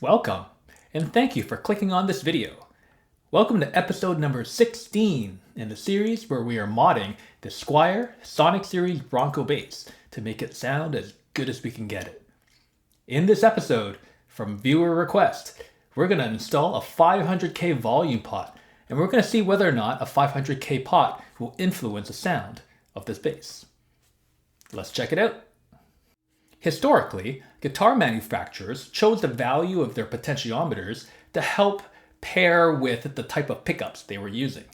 Welcome, and thank you for clicking on this video. Welcome to episode number 16 in the series where we are modding the Squier Sonic Series Bronco bass to make it sound as good as we can get it. In this episode, from viewer request, we're going to install a 500K volume pot, and we're going to see whether or not a 500K pot will influence the sound of this bass. Let's check it out. Historically, guitar manufacturers chose the value of their potentiometers to help pair with the type of pickups they were using.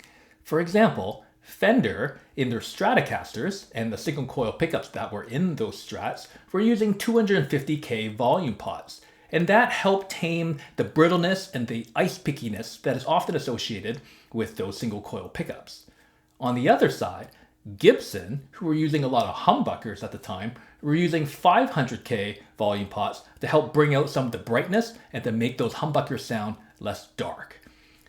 For example, Fender, in their Stratocasters and the single coil pickups that were in those Strats, were using 250K volume pots, and that helped tame the brittleness and the ice pickiness that is often associated with those single coil pickups. On the other side, Gibson, who were using a lot of humbuckers at the time, were using 500K volume pots to help bring out some of the brightness and to make those humbuckers sound less dark.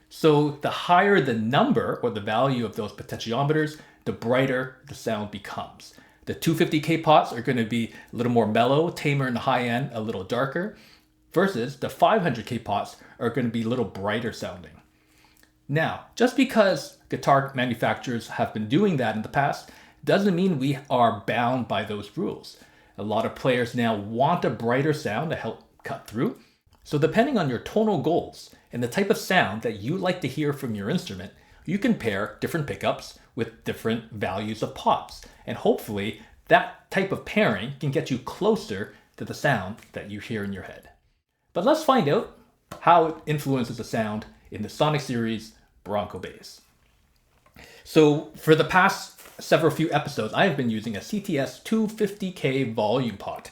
So the higher the number or the value of those potentiometers, the brighter the sound becomes. The 250K pots are going to be a little more mellow, tamer in the high end, a little darker, versus the 500K pots are going to be a little brighter sounding. Now, just because guitar manufacturers have been doing that in the past doesn't mean we are bound by those rules. A lot of players now want a brighter sound to help cut through. So depending on your tonal goals and the type of sound that you like to hear from your instrument, you can pair different pickups with different values of pots. And hopefully that type of pairing can get you closer to the sound that you hear in your head. But let's find out how it influences the sound in the Sonic Series Bronco bass. So for the past several few episodes, I have been using a CTS 250K volume pot.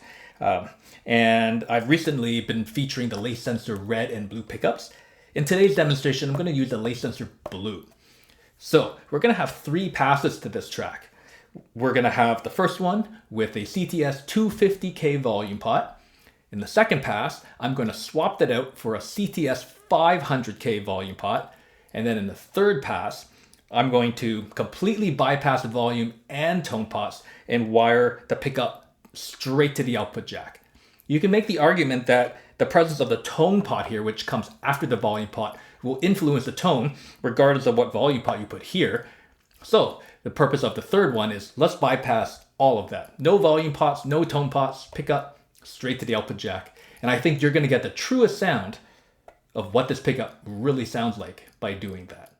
And I've recently been featuring the Lace Sensor red and blue pickups. In today's demonstration, I'm going to use the Lace Sensor blue. So we're going to have 3 passes to this track. We're going to have the first one with a CTS 250K volume pot. In the second pass, I'm going to swap that out for a CTS 500K volume pot. And then in the third pass, I'm going to completely bypass the volume and tone pots and wire the pickup straight to the output jack. You can make the argument that the presence of the tone pot here, which comes after the volume pot, will influence the tone regardless of what volume pot you put here. So the purpose of the third one is let's bypass all of that. No volume pots, no tone pots, pickup straight to the output jack. And I think you're going to get the truest sound of what this pickup really sounds like by doing that.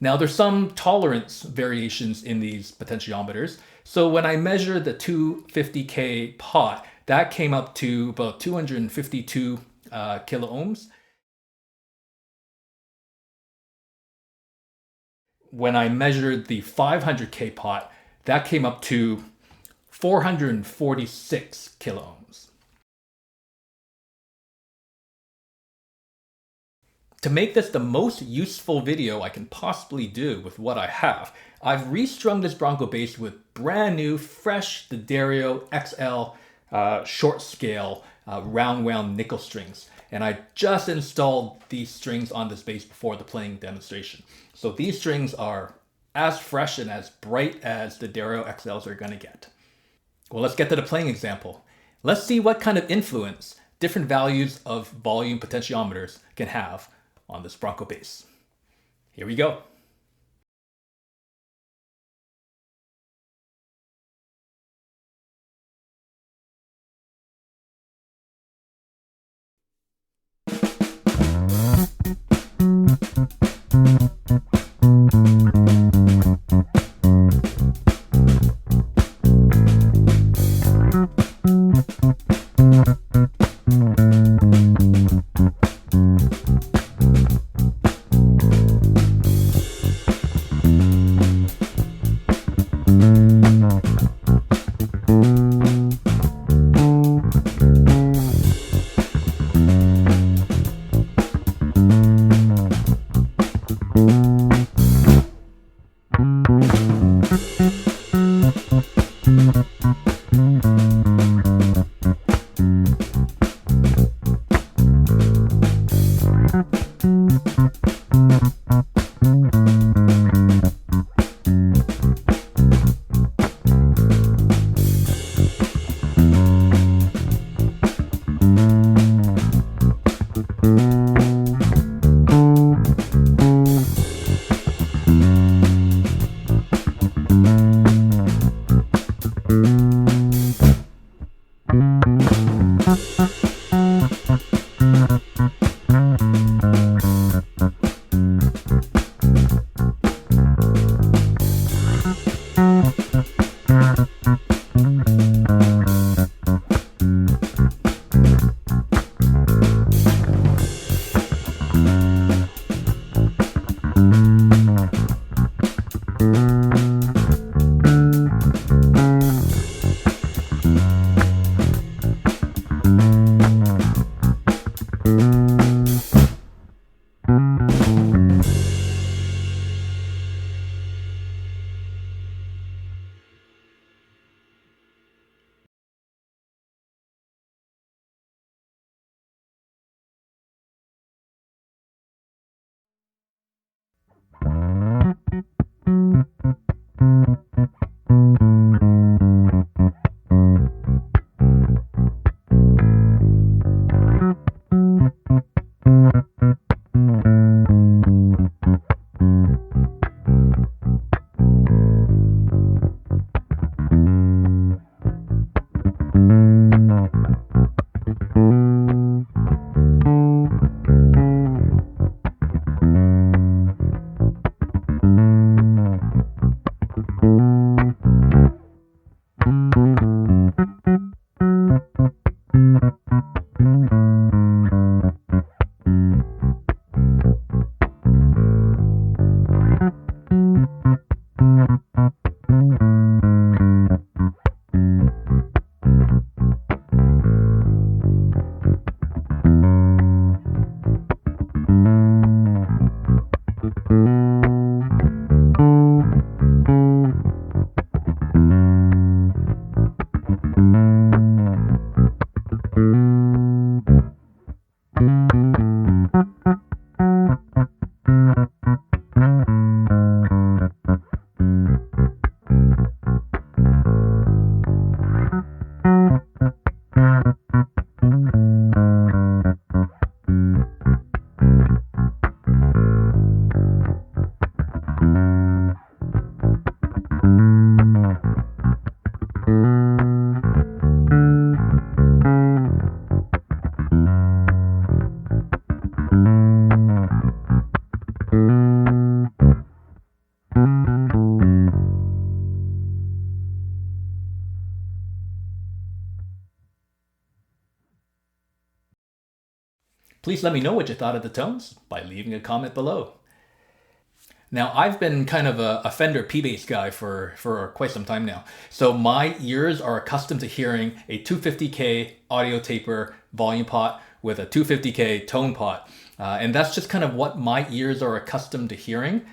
Now there's some tolerance variations in these potentiometers. So when I measured the 250K pot, that came up to about 252 kilo ohms. When I measured the 500K pot, that came up to 446 kilo ohms. To make this the most useful video I can possibly do with what I have, I've restrung this Bronco bass with brand new, fresh D'Addario XL short scale round wound nickel strings. And I just installed these strings on this bass before the playing demonstration. So these strings are as fresh and as bright as the D'Addario XLs are going to get. Well, let's get to the playing example. Let's see what kind of influence different values of volume potentiometers can have on this Bronco bass. Here we go. Please let me know what you thought of the tones by leaving a comment below. Now, I've been kind of a Fender P-Bass guy for quite some time now. So my ears are accustomed to hearing a 250K audio taper volume pot with a 250K tone pot. And that's just kind of what my ears are accustomed to hearing.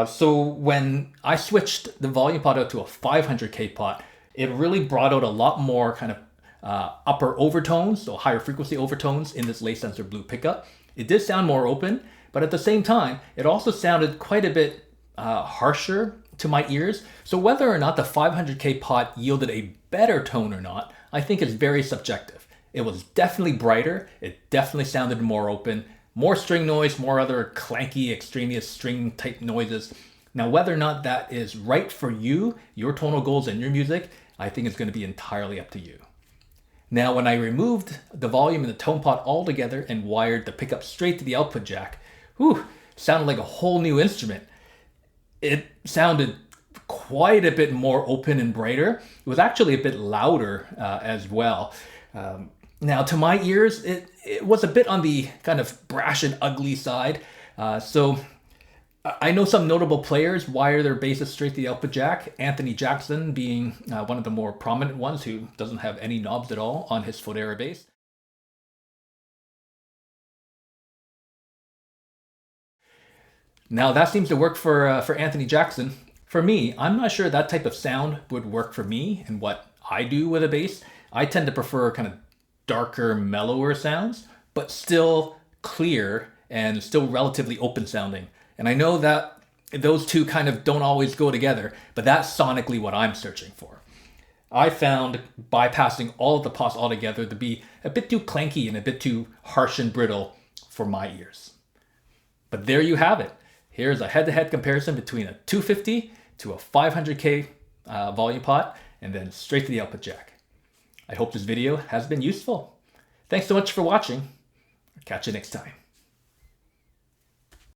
So when I switched the volume pot out to a 500K pot, it really brought out a lot more kind of upper overtones, so higher frequency overtones in this Lace Sensor Blue pickup. It did sound more open, but at the same time, it also sounded quite a bit harsher to my ears. So whether or not the 500K pot yielded a better tone or not, I think is very subjective. It was definitely brighter, it definitely sounded more open, more string noise, more other clanky, extraneous string type noises. Now, whether or not that is right for you, your tonal goals and your music, I think is going to be entirely up to you. Now, when I removed the volume in the tone pot altogether and wired the pickup straight to the output jack, sounded like a whole new instrument. It sounded quite a bit more open and brighter. It was actually a bit louder as well. Now, to my ears, it was a bit on the kind of brash and ugly side. So I know some notable players wire their basses straight to the output jack, Anthony Jackson being one of the more prominent ones who doesn't have any knobs at all on his Fodera bass. Now that seems to work for Anthony Jackson. For me, I'm not sure that type of sound would work for me and what I do with a bass. I tend to prefer kind of darker, mellower sounds, but still clear and still relatively open sounding. And I know that those two kind of don't always go together, but that's sonically what I'm searching for. I found bypassing all of the pots altogether to be a bit too clanky and a bit too harsh and brittle for my ears. But there you have it. Here's a head-to-head comparison between a 250 to a 500K volume pot and then straight to the output jack. I hope this video has been useful. Thanks so much for watching. Catch you next time.